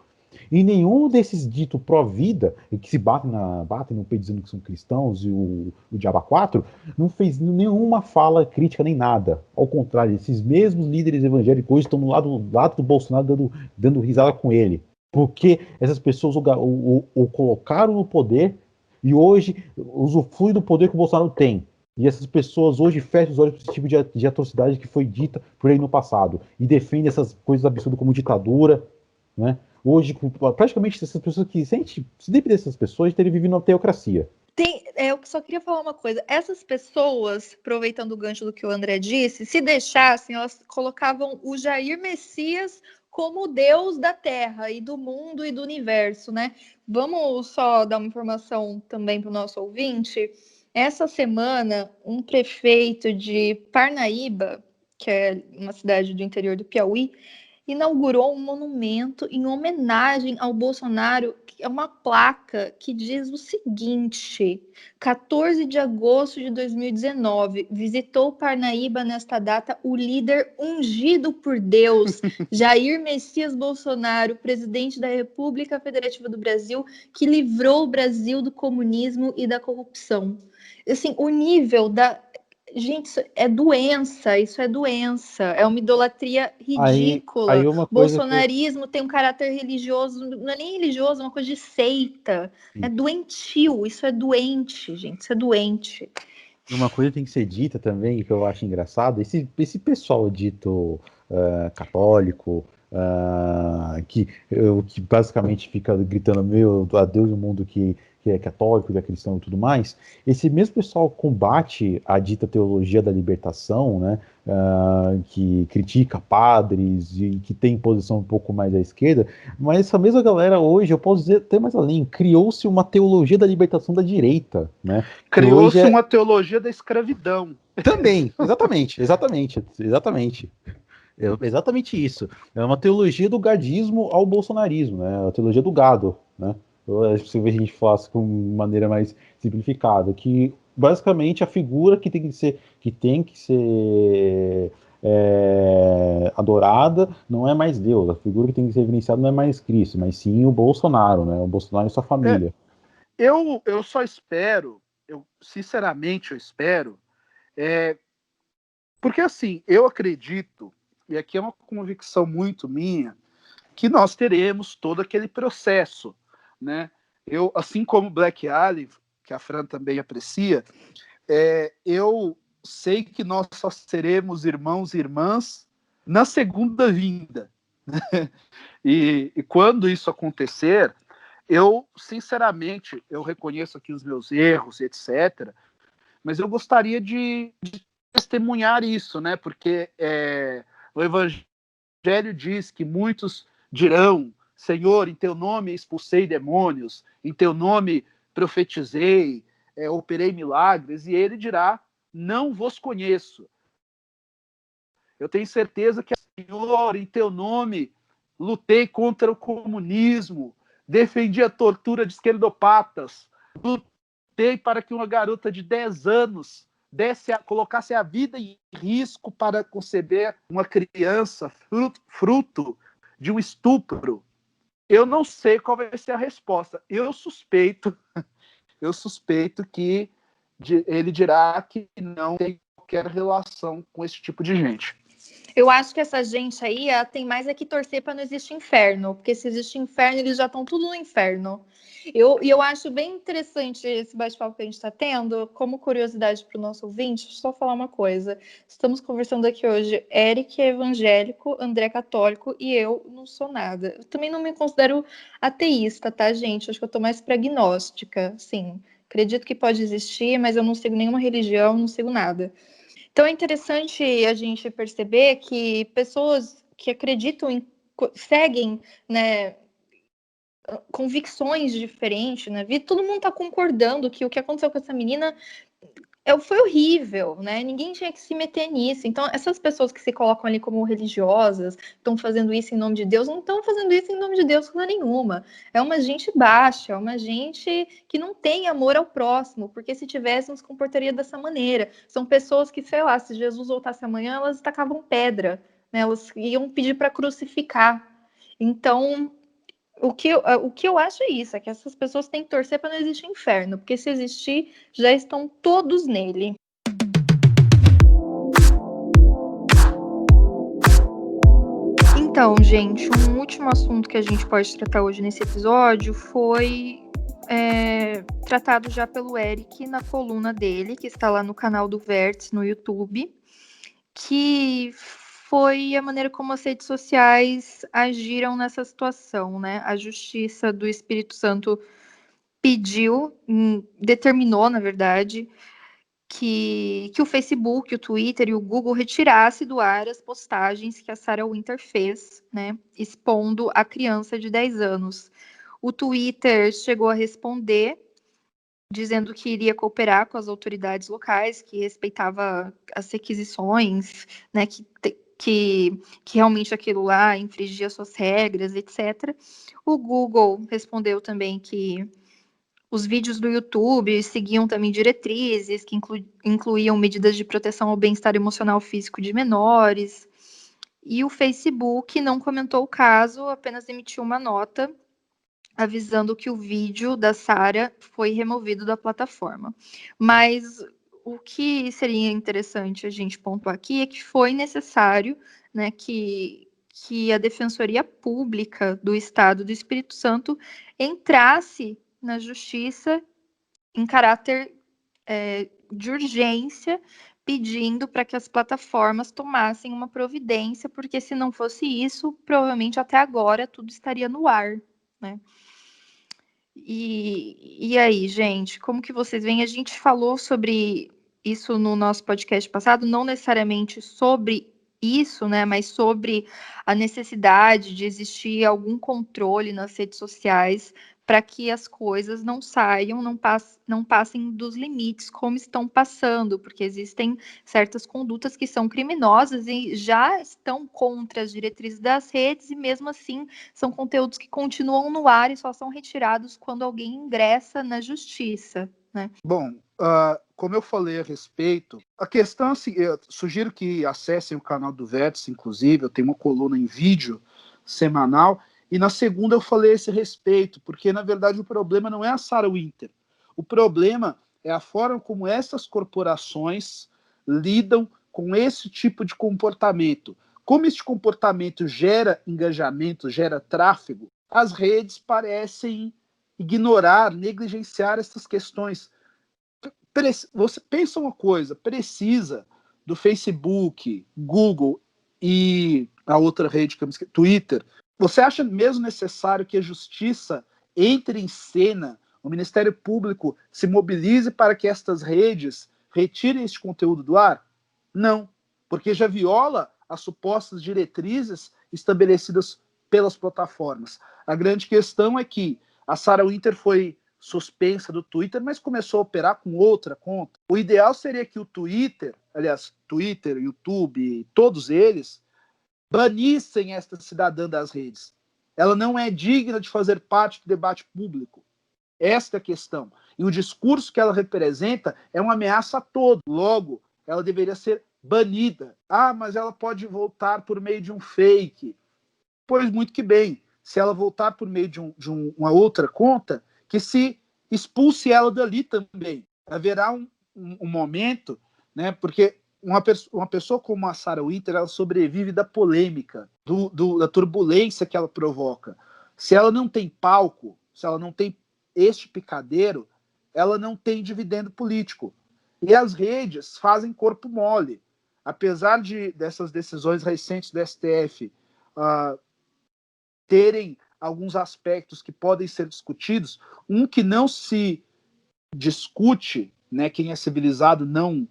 e nenhum desses ditos pró-vida, que se batem no peito dizendo que são cristãos, e o Diabo 4, não fez nenhuma fala crítica nem nada. Ao contrário, esses mesmos líderes evangélicos hoje estão do lado do Bolsonaro dando risada com ele. Porque essas pessoas o colocaram no poder e hoje usufruem do poder que o Bolsonaro tem. E essas pessoas hoje fecham os olhos para esse tipo de atrocidade que foi dita por ele no passado. E defendem essas coisas absurdas como ditadura, né? Hoje, praticamente, essas pessoas que, se depender dessas pessoas, a gente teria vivido na teocracia. Eu só queria falar uma coisa. Essas pessoas, aproveitando o gancho do que o André disse, se deixassem, elas colocavam o Jair Messias como o Deus da Terra e do mundo e do universo, né? Vamos só dar uma informação também para o nosso ouvinte. Essa semana, um prefeito de Parnaíba, que é uma cidade do interior do Piauí, inaugurou um monumento em homenagem ao Bolsonaro, que é uma placa que diz o seguinte: 14 de agosto de 2019, visitou Parnaíba nesta data o líder ungido por Deus, Jair Messias Bolsonaro, presidente da República Federativa do Brasil, que livrou o Brasil do comunismo e da corrupção. Assim, o nível da... Gente, isso é doença, é uma idolatria ridícula. Aí uma coisa Bolsonarismo tem um caráter religioso, não é nem religioso, é uma coisa de seita. É doentio, isso é doente, gente, isso é doente. Uma coisa que tem que ser dita também, que eu acho engraçado, esse pessoal dito católico, que basicamente fica gritando, meu, adeus o mundo que é católico, que é cristão e tudo mais, esse mesmo pessoal combate a dita teologia da libertação, né, que critica padres e que tem posição um pouco mais à esquerda, mas essa mesma galera hoje, eu posso dizer até mais além, criou-se uma teologia da libertação da direita, né? Criou-se uma teologia da escravidão. Também, exatamente. É exatamente isso. É uma teologia do gadismo ao bolsonarismo, né? A teologia do gado, né? Eu acho que a gente falasse com maneira mais simplificada, que basicamente a figura que tem que ser adorada não é mais Deus, a figura que tem que ser evidenciada não é mais Cristo, mas sim o Bolsonaro, né? O Bolsonaro e sua família. Eu só espero, sinceramente eu espero, porque assim, eu acredito, e aqui é uma convicção muito minha, que nós teremos todo aquele processo, né? Eu, assim como Black Alien, que a Fran também aprecia, eu sei que nós só seremos irmãos e irmãs na segunda vinda. E quando isso acontecer, eu, sinceramente, eu reconheço aqui os meus erros, etc., mas eu gostaria de testemunhar isso, né? Porque o Evangelho diz que muitos dirão: Senhor, em teu nome expulsei demônios, em teu nome profetizei, operei milagres, e ele dirá: não vos conheço. Eu tenho certeza que, Senhor, em teu nome lutei contra o comunismo, defendi a tortura de esquerdopatas, lutei para que uma garota de 10 anos colocasse a vida em risco para conceber uma criança fruto de um estupro. Eu não sei qual vai ser a resposta. Eu suspeito que ele dirá que não tem qualquer relação com esse tipo de gente. Eu acho que essa gente aí tem mais é que torcer para não existir inferno, porque se existe inferno, eles já estão tudo no inferno. E eu acho bem interessante esse bate-papo que a gente está tendo. Como curiosidade para o nosso ouvinte, deixa eu só falar uma coisa. Estamos conversando aqui hoje. Eric é evangélico, André é católico e eu não sou nada. Eu também não me considero ateísta, tá, gente? Acho que eu tô mais para agnóstica, sim. Acredito que pode existir, mas eu não sigo nenhuma religião, não sigo nada. Então é interessante a gente perceber que pessoas que acreditam seguem, né, convicções diferentes na vida, todo mundo está concordando que o que aconteceu com essa menina foi horrível, né? Ninguém tinha que se meter nisso. Então, essas pessoas que se colocam ali como religiosas, estão fazendo isso em nome de Deus, não estão fazendo isso em nome de Deus coisa nenhuma. É uma gente baixa, é uma gente que não tem amor ao próximo, porque se tivesse, não se comportaria dessa maneira. São pessoas que, sei lá, se Jesus voltasse amanhã, elas tacavam pedra, né? Elas iam pedir para crucificar. Então, o que eu acho é isso, é que essas pessoas têm que torcer para não existir inferno, porque se existir, já estão todos nele. Então, gente, um último assunto que a gente pode tratar hoje nesse episódio foi tratado já pelo Eric na coluna dele, que está lá no canal do Vértice no YouTube, que foi a maneira como as redes sociais agiram nessa situação, né? A Justiça do Espírito Santo determinou, na verdade, que o Facebook, o Twitter e o Google retirasse do ar as postagens que a Sarah Winter fez, né, expondo a criança de 10 anos. O Twitter chegou a responder, dizendo que iria cooperar com as autoridades locais, que respeitava as requisições, né, que realmente aquilo lá infringia suas regras, etc. O Google respondeu também que os vídeos do YouTube seguiam também diretrizes que incluíam medidas de proteção ao bem-estar emocional e físico de menores. E o Facebook não comentou o caso, apenas emitiu uma nota avisando que o vídeo da Sarah foi removido da plataforma. Mas o que seria interessante a gente pontuar aqui é que foi necessário, né, que a Defensoria Pública do Estado do Espírito Santo entrasse na Justiça em caráter de urgência, pedindo para que as plataformas tomassem uma providência, porque se não fosse isso, provavelmente até agora tudo estaria no ar, né? E aí, gente, como que vocês veem? A gente falou sobre isso no nosso podcast passado, não necessariamente sobre isso, né, mas sobre a necessidade de existir algum controle nas redes sociais para que as coisas não saiam, não passem dos limites como estão passando, porque existem certas condutas que são criminosas e já estão contra as diretrizes das redes, e mesmo assim são conteúdos que continuam no ar e só são retirados quando alguém ingressa na justiça, né? Bom, como eu falei a respeito, a questão é assim, eu sugiro que acessem o canal do Vértice, inclusive, eu tenho uma coluna em vídeo semanal, e na segunda eu falei a esse respeito, porque na verdade o problema não é a Sarah Winter, o problema é a forma como essas corporações lidam com esse tipo de comportamento. Como esse comportamento gera engajamento, gera tráfego, as redes parecem ignorar, negligenciar essas questões. Você pensa uma coisa, precisa do Facebook, Google e a outra rede que eu me esqueci, Twitter. Você acha mesmo necessário que a justiça entre em cena, o Ministério Público se mobilize para que estas redes retirem esse conteúdo do ar? Não, porque já viola as supostas diretrizes estabelecidas pelas plataformas. A grande questão é que a Sarah Winter foi suspensa do Twitter, mas começou a operar com outra conta. O ideal seria que o Twitter, aliás, Twitter, YouTube, todos eles, banissem esta cidadã das redes. Ela não é digna de fazer parte do debate público. Esta é a questão. E o discurso que ela representa é uma ameaça a todos. Logo, ela deveria ser banida. Ah, mas ela pode voltar por meio de um fake. Pois muito que bem. Se ela voltar por meio de uma outra conta, que se expulse ela dali também. Haverá um momento, né, porque uma pessoa como a Sarah Winter, ela sobrevive da polêmica, da turbulência que ela provoca. Se ela não tem palco, se ela não tem este picadeiro, ela não tem dividendo político. E as redes fazem corpo mole. Apesar dessas decisões recentes do STF terem alguns aspectos que podem ser discutidos, um que não se discute, né, quem é civilizado não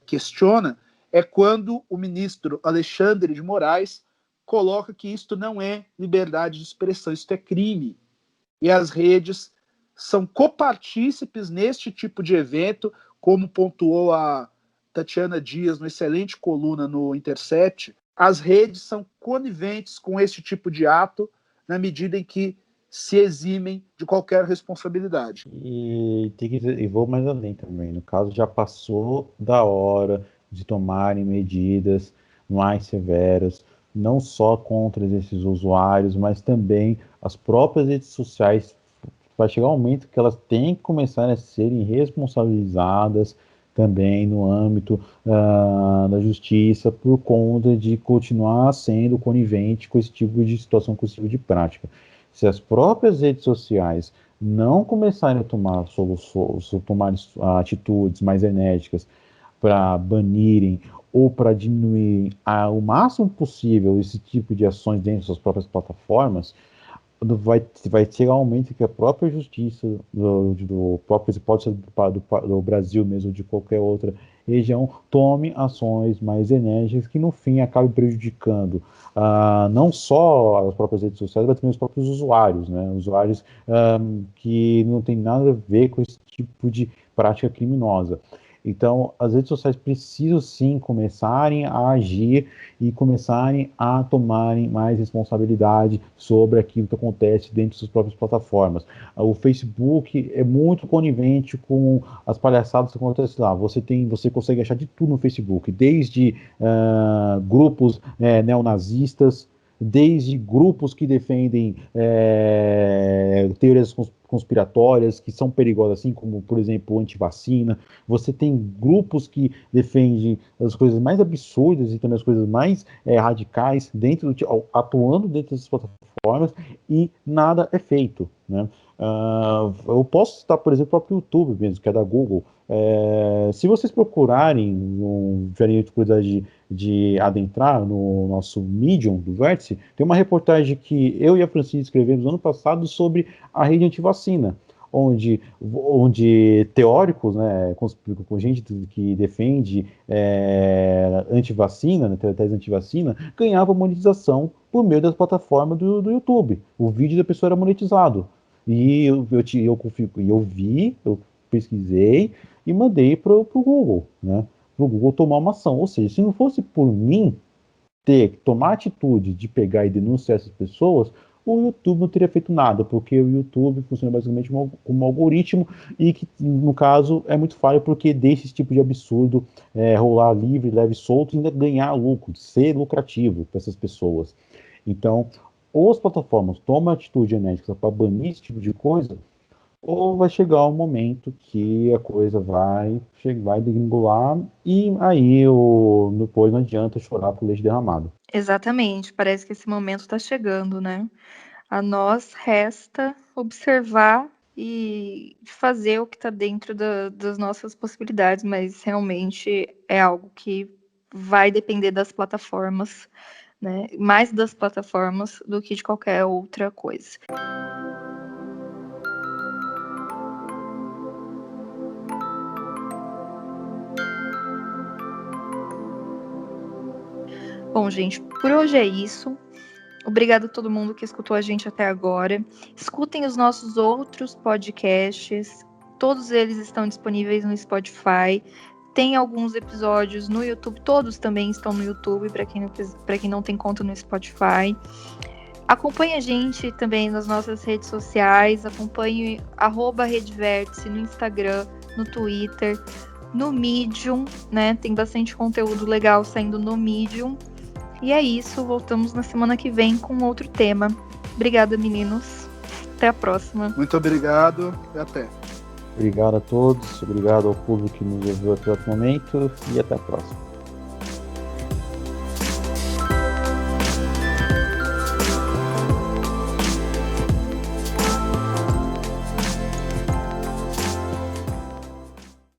questiona, é quando o ministro Alexandre de Moraes coloca que isto não é liberdade de expressão, isto é crime. E as redes são copartícipes neste tipo de evento, como pontuou a Tatiana Dias no excelente coluna no Intercept. As redes são coniventes com este tipo de ato na medida em que se eximem de qualquer responsabilidade. E vou mais além também. No caso, já passou da hora de tomarem medidas mais severas, não só contra esses usuários, mas também as próprias redes sociais. Vai chegar um momento que elas têm que começar a serem responsabilizadas também no âmbito da justiça, por conta de continuar sendo conivente com esse tipo de situação, com esse tipo de prática. Se as próprias redes sociais não começarem a tomar atitudes mais enérgicas para banirem ou para diminuir ao máximo possível esse tipo de ações dentro das suas próprias plataformas, vai chegar um momento que a própria justiça pode ser do Brasil mesmo, de qualquer outra região, tome ações mais enérgicas que no fim acabem prejudicando não só as próprias redes sociais, mas também os próprios usuários, né? Usuários que não tem nada a ver com esse tipo de prática criminosa. Então, as redes sociais precisam sim começarem a agir e começarem a tomarem mais responsabilidade sobre aquilo que acontece dentro de suas próprias plataformas. O Facebook é muito conivente com as palhaçadas que acontecem lá. Você consegue achar de tudo no Facebook, desde grupos neonazistas, desde grupos que defendem teorias conspiratórias que são perigosas, assim como, por exemplo, antivacina. Você tem grupos que defendem as coisas mais absurdas e também as coisas mais radicais atuando dentro dessas plataformas, e nada é feito, né? Eu posso citar, por exemplo, o próprio YouTube mesmo, que é da Google. Se vocês procurarem, não tiverem curiosidade de adentrar no nosso Medium do Vértice, tem uma reportagem que eu e a Francine escrevemos no ano passado sobre a rede antivacina, onde teóricos, né, com gente que defende antivacina, né, tese antivacina, ganhava monetização por meio das plataformas do YouTube. O vídeo da pessoa era monetizado. E eu pesquisei e mandei para o Google, né? Para o Google tomar uma ação. Ou seja, se não fosse por mim tomar atitude de pegar e denunciar essas pessoas, o YouTube não teria feito nada, porque o YouTube funciona basicamente como um algoritmo e que, no caso, é muito falho porque deixa esse tipo de absurdo rolar livre, leve, solto e ainda ganhar lucro, ser lucrativo para essas pessoas. Então, ou as plataformas tomam atitude enérgica para banir esse tipo de coisa, ou vai chegar um momento que a coisa vai degringolar e aí depois não adianta chorar por leite derramado. Exatamente, parece que esse momento está chegando, né? A nós resta observar e fazer o que está dentro das nossas possibilidades, mas realmente é algo que vai depender das plataformas, né? Mais das plataformas do que de qualquer outra coisa. Bom, gente, por hoje é isso. Obrigada a todo mundo que escutou a gente até agora. Escutem os nossos outros podcasts. Todos eles estão disponíveis no Spotify. Tem alguns episódios no YouTube. Todos também estão no YouTube, para quem não tem conta no Spotify. Acompanhe a gente também nas nossas redes sociais. Acompanhe @redvértice no Instagram, no Twitter, no Medium, né? Tem bastante conteúdo legal saindo no Medium. E é isso, voltamos na semana que vem com outro tema. Obrigada, meninos. Até a próxima. Muito obrigado e até. Obrigado a todos, obrigado ao público que nos ouviu até o momento e até a próxima.